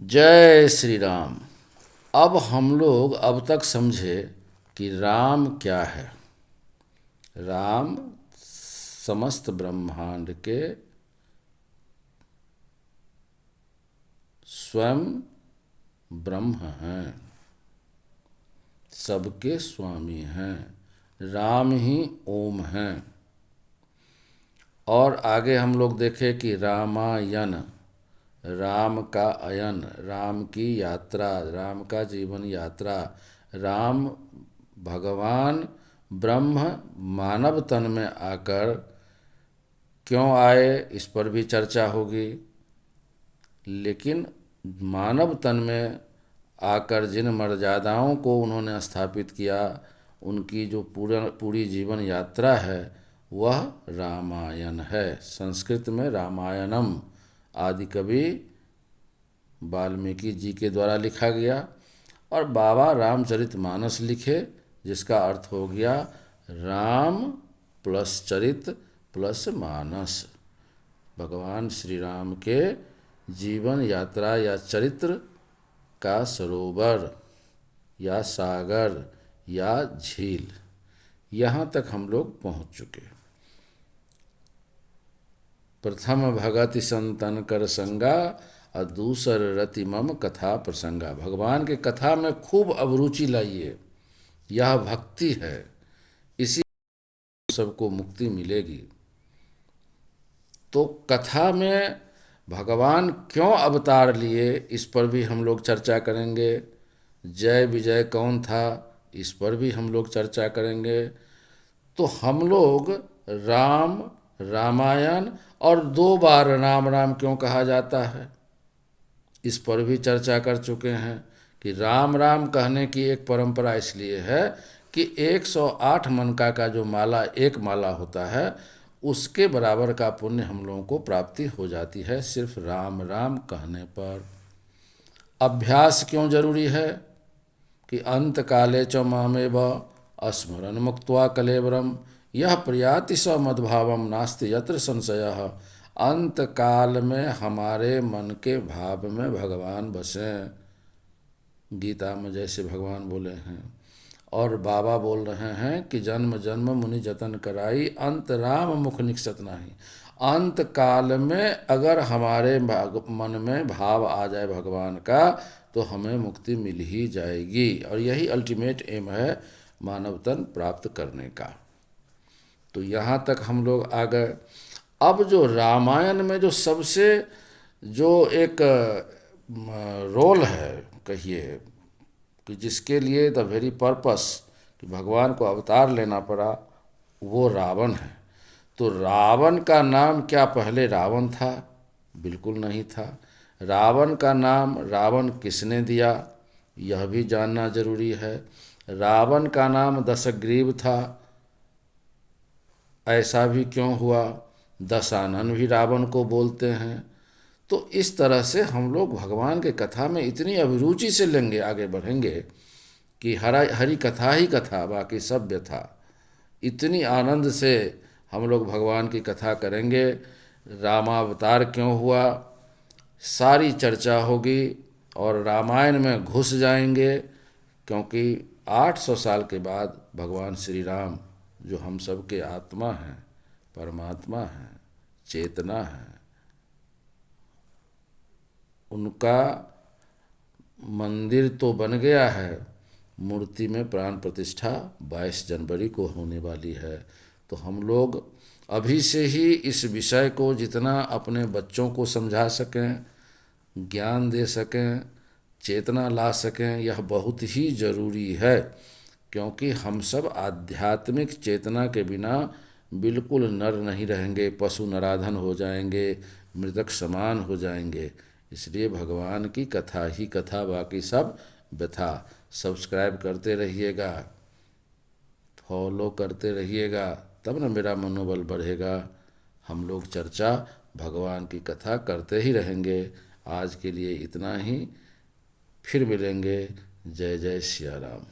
जय श्री राम। अब हम लोग अब तक समझे कि राम क्या है। राम समस्त ब्रह्मांड के स्वयं ब्रह्म हैं, सबके स्वामी हैं। राम ही ओम हैं। और आगे हम लोग देखें कि रामायण, राम का अयन, राम की यात्रा, राम का जीवन यात्रा। राम भगवान ब्रह्म मानव तन में आकर क्यों आए, इस पर भी चर्चा होगी। लेकिन मानव तन में आकर जिन मर्यादाओं को उन्होंने स्थापित किया, उनकी जो पूरी जीवन यात्रा है वह रामायण है। संस्कृत में रामायणम आदि कवि वाल्मीकि जी के द्वारा लिखा गया और बाबा रामचरितमानस लिखे, जिसका अर्थ हो गया राम प्लस चरित प्लस मानस। भगवान श्री राम के जीवन यात्रा या चरित्र का सरोवर या सागर या झील, यहाँ तक हम लोग पहुँच चुके। प्रथम भगति संतन कर संगा और दूसर रति मम कथा प्रसंगा। भगवान के कथा में खूब अभिरुचि लाइए, यह भक्ति है, इसी सबको मुक्ति मिलेगी। तो कथा में भगवान क्यों अवतार लिए, इस पर भी हम लोग चर्चा करेंगे। जय विजय कौन था, इस पर भी हम लोग चर्चा करेंगे। तो हम लोग राम, रामायण और 2 बार राम राम क्यों कहा जाता है, इस पर भी चर्चा कर चुके हैं कि राम राम कहने की एक परंपरा इसलिए है कि 108 मनका का जो माला, एक माला होता है, उसके बराबर का पुण्य हम लोगों को प्राप्ति हो जाती है सिर्फ राम राम कहने पर। अभ्यास क्यों जरूरी है कि अंत काले च मामेव स्मरण मुक्त्वा कलेवरम यह प्रयाति स मद्भावम नास्ति यत्र संशयः। अंत काल में हमारे मन के भाव में भगवान बसें, गीता में जैसे भगवान बोले हैं। और बाबा बोल रहे हैं कि जन्म जन्म मुनि जतन कराई अंत राम मुख निकसत नाही। अंत काल में अगर हमारे मन में भाव आ जाए भगवान का, तो हमें मुक्ति मिल ही जाएगी। और यही अल्टीमेट एम है मानव तन प्राप्त करने का। तो यहाँ तक हम लोग आ गए। अब जो रामायण में जो सबसे जो एक रोल है, कहिए कि जिसके लिए द वेरी पर्पस कि भगवान को अवतार लेना पड़ा, वो रावण है। तो रावण का नाम क्या पहले रावण था? बिल्कुल नहीं था। रावण का नाम रावण किसने दिया, यह भी जानना जरूरी है। रावण का नाम दशग्रीव था, ऐसा भी क्यों हुआ? दशानन भी रावण को बोलते हैं। तो इस तरह से हम लोग भगवान के कथा में इतनी अभिरुचि से लेंगे, आगे बढ़ेंगे कि हरी कथा ही कथा बाकी सब व्यथा। इतनी आनंद से हम लोग भगवान की कथा करेंगे। रामावतार क्यों हुआ, सारी चर्चा होगी और रामायण में घुस जाएंगे। क्योंकि 800 साल के बाद भगवान श्री राम, जो हम सब के आत्मा हैं, परमात्मा हैं, चेतना है, उनका मंदिर तो बन गया है, मूर्ति में प्राण प्रतिष्ठा 22 जनवरी को होने वाली है। तो हम लोग अभी से ही इस विषय को जितना अपने बच्चों को समझा सकें, ज्ञान दे सकें, चेतना ला सकें, यह बहुत ही ज़रूरी है। क्योंकि हम सब आध्यात्मिक चेतना के बिना बिल्कुल नर नहीं रहेंगे, पशु नराधन हो जाएंगे, मृतक समान हो जाएंगे। इसलिए भगवान की कथा ही कथा बाकी सब व्यथा। सब्सक्राइब करते रहिएगा, फॉलो करते रहिएगा, तब ना मेरा मनोबल बढ़ेगा। हम लोग चर्चा भगवान की कथा करते ही रहेंगे। आज के लिए इतना ही, फिर मिलेंगे। जय जय सिया राम।